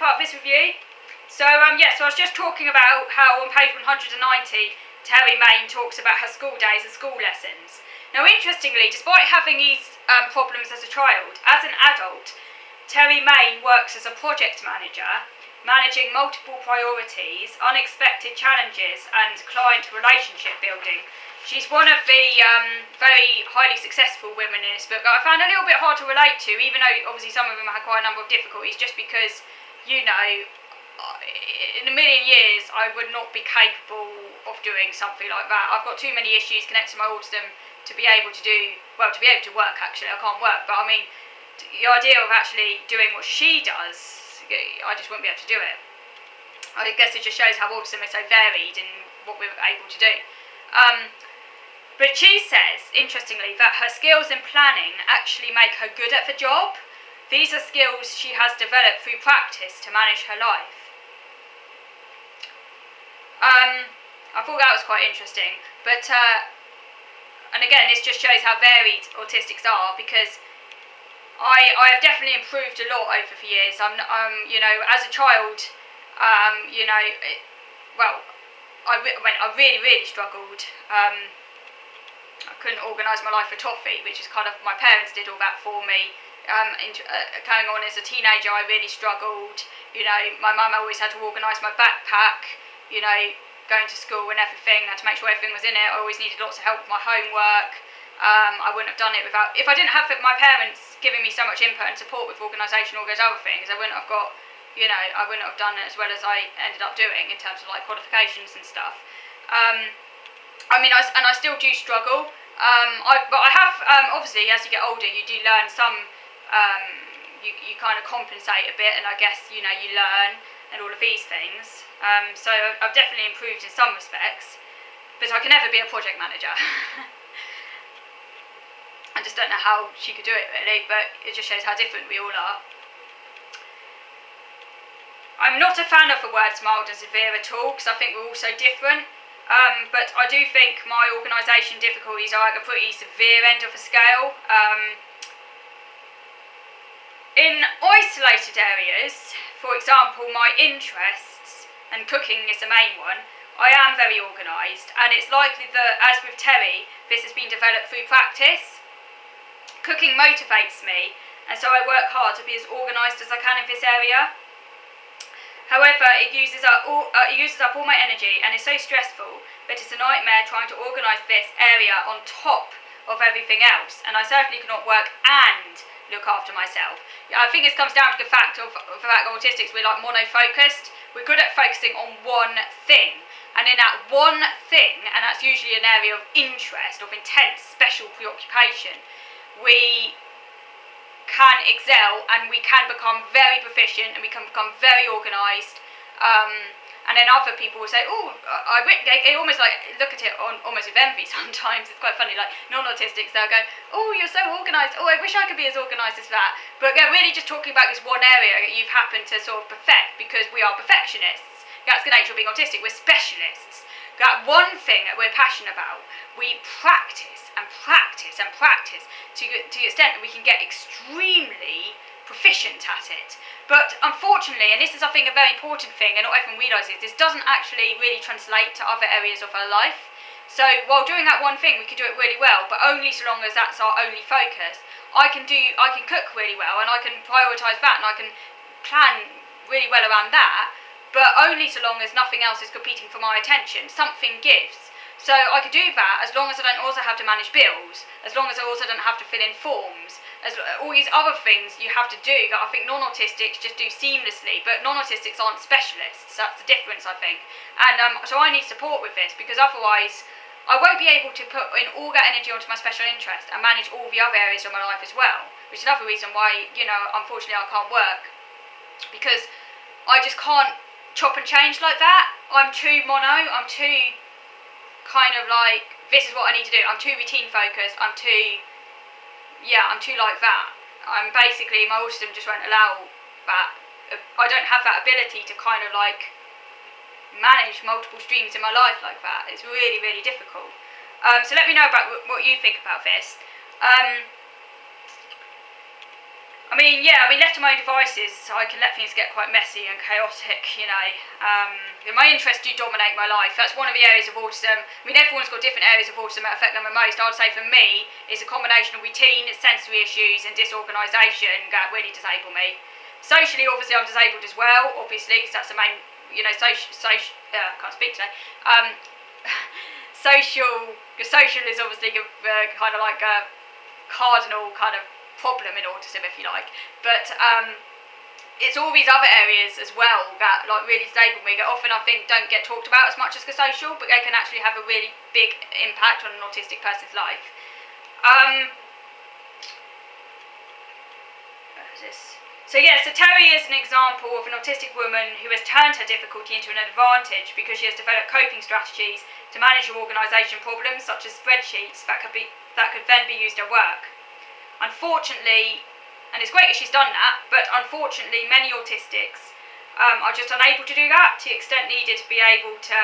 part of this review. So I was just talking about how on page 190, Terry Main talks about her school days and school lessons. Now, interestingly, despite having these problems as a child, as an adult, Terry Main works as a project manager, managing multiple priorities, unexpected challenges, and client relationship building. She's one of the very highly successful women in this book. I found a little bit hard to relate to, even though obviously some of them had quite a number of difficulties, just because, you know, in a million years I would not be capable of doing something like that. I've got too many issues connected to my autism to be able to to work actually. I can't work, but I mean, the idea of actually doing what she does, I just wouldn't be able to do it. I guess it just shows how autism is so varied in what we're able to do. But she says, interestingly, that her skills in planning actually make her good at the job. These are skills she has developed through practice to manage her life. I thought that was quite interesting, but and again, this just shows how varied autistics are, because I have definitely improved a lot over the years. You know, as a child, you know, I really struggled. I couldn't organise my life for toffee, which is kind of, my parents did all that for me. Going on as a teenager, I really struggled. You know, my mum always had to organise my backpack, you know, going to school and everything. I had to make sure everything was in it. I always needed lots of help with my homework. I wouldn't have done it without, if I didn't have my parents giving me so much input and support with organisation and all those other things, I wouldn't have got, you know, I wouldn't have done it as well as I ended up doing in terms of like qualifications and stuff. I mean, I still do struggle. But I have, obviously, as you get older, you do learn some, you kind of compensate a bit, and I guess, you know, you learn and all of these things. So I've definitely improved in some respects, but I can never be a project manager. I just don't know how she could do it, really, but it just shows how different we all are. I'm not a fan of the words mild and severe at all, because I think we're all so different. But I do think my organisation difficulties are at the pretty severe end of the scale. In isolated areas, for example, my interests, and cooking is the main one, I am very organised, and it's likely that, as with Terry, this has been developed through practice. Cooking motivates me, and so I work hard to be as organised as I can in this area. However, it uses up all my energy and is so stressful that it's a nightmare trying to organise this area on top of everything else, and I certainly cannot work and look after myself. I think this comes down to the fact that autistics, we're like mono-focused. We're good at focusing on one thing, and in that one thing, and that's usually an area of interest, of intense special preoccupation, we can excel, and we can become very proficient, and we can become very organised, and then other people will say, oh, they almost like look at it almost with envy sometimes. It's quite funny, like non-autistics, they'll go, oh, you're so organised, oh, I wish I could be as organised as that, but they're really just talking about this one area that you've happened to sort of perfect, because we are perfectionists. That's the nature of being autistic. We're specialists. That one thing that we're passionate about, we practice and practice and practice to the extent that we can get extremely proficient at it. But unfortunately, and this is I think a very important thing, and not everyone realises, this doesn't actually really translate to other areas of our life. So while doing that one thing, we can do it really well, but only so long as that's our only focus. I can cook really well, and I can prioritise that, and I can plan really well around that, but only so long as nothing else is competing for my attention. Something gives. So I could do that as long as I don't also have to manage bills, as long as I also don't have to fill in forms, as all these other things you have to do that I think non-autistics just do seamlessly, but non-autistics aren't specialists. That's the difference, I think. And so I need support with this, because otherwise I won't be able to put in all that energy onto my special interest and manage all the other areas of my life as well, which is another reason why, you know, unfortunately I can't work, because I just can't chop and change like that. I'm too mono, I'm too kind of like, this is what I need to do. I'm too routine focused, I'm too like that. I'm basically, my autism just won't allow that. I don't have that ability to kind of like manage multiple streams in my life like that. It's really, really difficult. So let me know about what you think about this. Left to my own devices, I can let things get quite messy and chaotic, my interests do dominate my life. That's one of the areas of autism. Everyone's got different areas of autism that affect them the most. I would say for me, it's a combination of routine, sensory issues, and disorganisation that really disable me. Socially, obviously, I'm disabled as well, obviously, because that's the main, can't speak today. Social is obviously kind of like a cardinal kind of problem in autism, if you like, but it's all these other areas as well that really disable me that often I think don't get talked about as much as the social, but they can actually have a really big impact on an autistic person's life. So Terry is an example of an autistic woman who has turned her difficulty into an advantage because she has developed coping strategies to manage her organisation problems, such as spreadsheets that could then be used at work. Unfortunately, and it's great that she's done that, but unfortunately many autistics are just unable to do that to the extent needed to be able to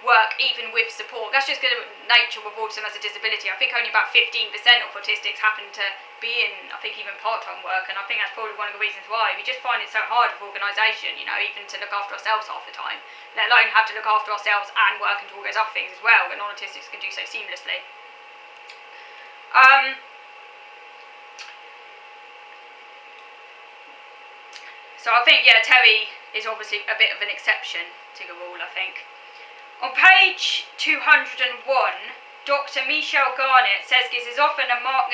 work even with support. That's just the nature of autism as a disability. I think only about 15% of autistics happen to be in, even part-time work, and I think that's probably one of the reasons why. We just find it so hard with organisation, even to look after ourselves half the time, let alone have to look after ourselves and work and do all those other things as well, and non-autistics can do so seamlessly. So I think, Terry is obviously a bit of an exception to the rule, I think. On page 201, Dr. Michelle Garnett says there is often a marked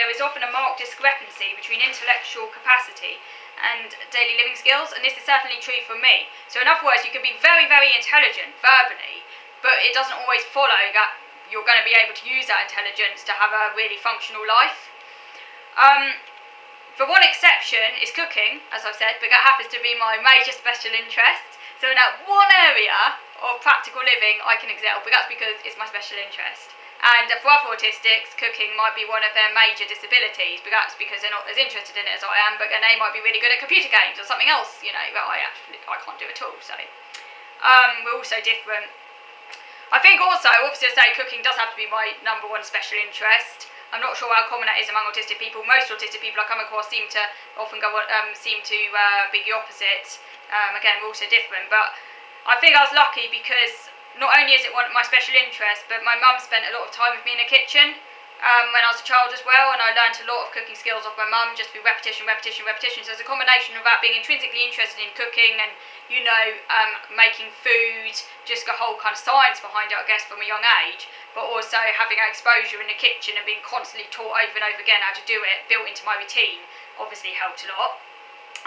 discrepancy between intellectual capacity and daily living skills, and this is certainly true for me. So in other words, you can be very, very intelligent verbally, but it doesn't always follow that you're going to be able to use that intelligence to have a really functional life. The one exception is cooking, as I've said, but that happens to be my major special interest. So in that one area of practical living, I can excel, but that's because it's my special interest. And for other autistics, cooking might be one of their major disabilities, but that's because they're not as interested in it as I am, but then they might be really good at computer games or something else, that I can't do at all. So we're all so different. I think also, obviously I say cooking does have to be my number one special interest. I'm not sure how common that is among autistic people. Most autistic people I come across seem to be the opposite. Again, we're also different, but I think I was lucky because not only is it one of my special interests, but my mum spent a lot of time with me in the kitchen when I was a child as well, and I learnt a lot of cooking skills off my mum just through repetition. So there's a combination of that being intrinsically interested in cooking and making food, just the whole kind of science behind it, I guess, from a young age, but also having exposure in the kitchen and being constantly taught over and over again how to do it, built into my routine, obviously helped a lot.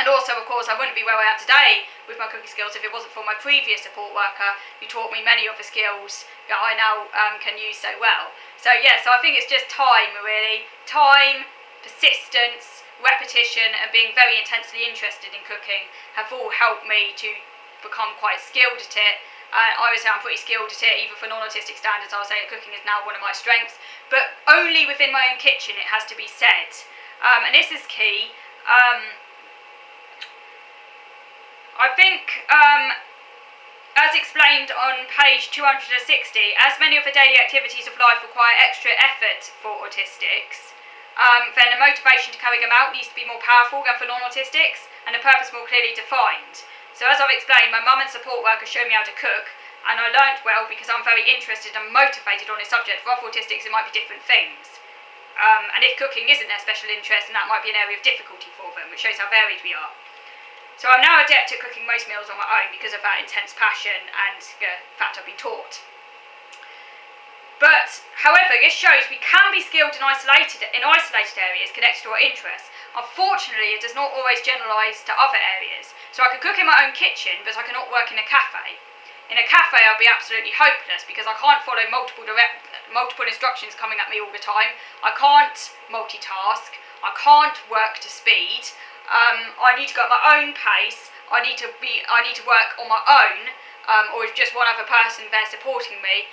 And also, of course, I wouldn't be where I am today with my cooking skills if it wasn't for my previous support worker who taught me many of the skills that I now can use so well. So I think it's just time, really. Time, persistence, repetition, and being very intensely interested in cooking have all helped me to become quite skilled at it. I would say I'm pretty skilled at it, even for non-autistic standards. I would say that cooking is now one of my strengths, but only within my own kitchen, it has to be said. And this is key. I think, as explained on page 260, as many of the daily activities of life require extra effort for autistics, then the motivation to carry them out needs to be more powerful than for non-autistics, and the purpose more clearly defined. So as I've explained, my mum and support worker showed me how to cook, and I learnt well because I'm very interested and motivated on this subject. For other autistics, it might be different things. And if cooking isn't their special interest, then that might be an area of difficulty for them, which shows how varied we are. So I'm now adept at cooking most meals on my own because of that intense passion and the fact I've been taught. But, however, this shows we can be skilled in isolated areas connected to our interests. Unfortunately, it does not always generalise to other areas. So I could cook in my own kitchen, but I cannot work in a cafe. In a cafe, I'll be absolutely hopeless because I can't follow multiple instructions coming at me all the time. I can't multitask. I can't work to speed. I need to go at my own pace. I need to work on my own, or with just one other person there supporting me.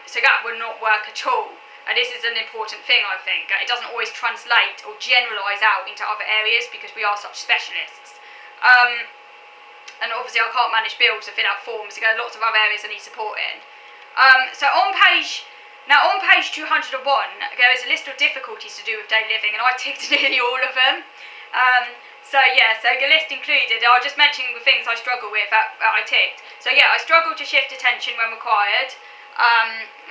So that would not work at all. And this is an important thing, I think. It doesn't always translate or generalise out into other areas because we are such specialists. And obviously I can't manage bills or fill out forms. There are lots of other areas I need support in. So on page 201, there is a list of difficulties to do with daily living, and I ticked nearly all of them. So yeah, so the list included, I'll just mention the things I struggle with that I ticked. So yeah, I struggle to shift attention when required.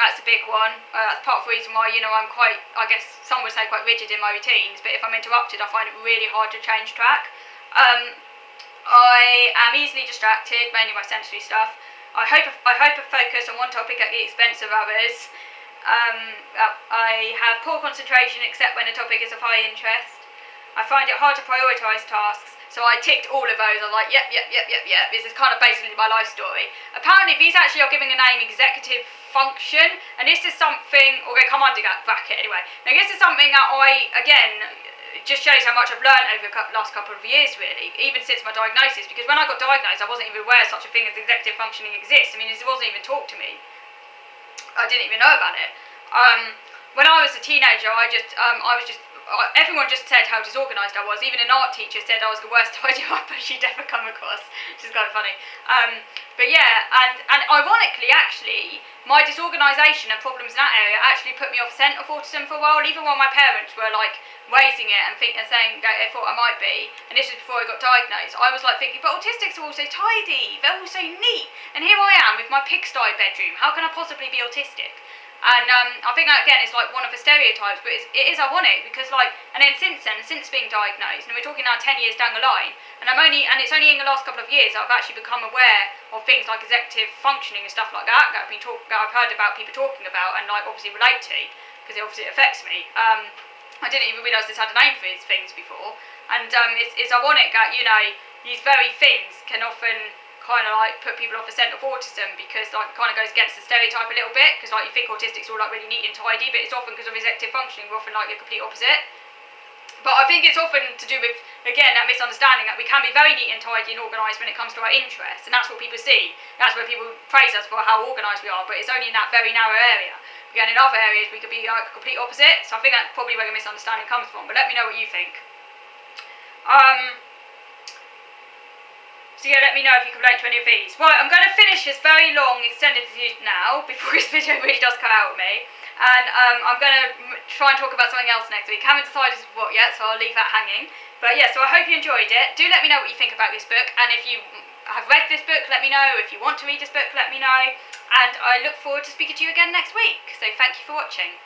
That's a big one. That's part of the reason why, I'm quite, I guess some would say quite rigid in my routines, but if I'm interrupted, I find it really hard to change track. I am easily distracted, mainly by sensory stuff. I hyper focus on one topic at the expense of others. I have poor concentration except when a topic is of high interest. I find it hard to prioritise tasks, so I ticked all of those. I'm like, yep. This is kind of basically my life story. Apparently, these actually are giving a name executive function, and this is something, or they come under that bracket anyway. Now, this is something that it just shows how much I've learned over the last couple of years, really, even since my diagnosis, because when I got diagnosed, I wasn't even aware such a thing as executive functioning exists. I mean, it wasn't even taught to me. I didn't even know about it. When I was a teenager, everyone just said how disorganised I was. Even an art teacher said I was the worst tidy up she'd ever come across, which is kind of funny. But yeah, and ironically, actually, my disorganisation and problems in that area actually put me off scent of autism for a while, even while my parents were like raising it and saying that they thought I might be. And this was before I got diagnosed. I was like thinking, but autistics are also tidy, they're also neat, and here I am with my pigsty bedroom. How can I possibly be autistic? And I think that again is like one of the stereotypes, but it is ironic because and then since being diagnosed, and we're talking now 10 years down the line, and it's only in the last couple of years that I've actually become aware of things like executive functioning and stuff like that that I've heard about people talking about and like obviously relate to, because it obviously affects me. I didn't even realise this had a name for these things before, and it's ironic that these very things can often kind of like put people off the scent of autism, because like it kind of goes against the stereotype a little bit, because like you think autistics are all like really neat and tidy, but it's often because of executive functioning we're often like the complete opposite. But I think it's often to do with, again, that misunderstanding that we can be very neat and tidy and organised when it comes to our interests, and that's what people see. That's where people praise us for how organised we are, but it's only in that very narrow area. Again, in other areas we could be like the complete opposite, so I think that's probably where the misunderstanding comes from, but let me know what you think. So yeah, let me know if you can relate to any of these. Right, I'm going to finish this very long extended review now, before this video really does come out with me. And I'm going to try and talk about something else next week. Haven't decided what yet, so I'll leave that hanging. But yeah, so I hope you enjoyed it. Do let me know what you think about this book, and if you have read this book, let me know. If you want to read this book, let me know. And I look forward to speaking to you again next week. So thank you for watching.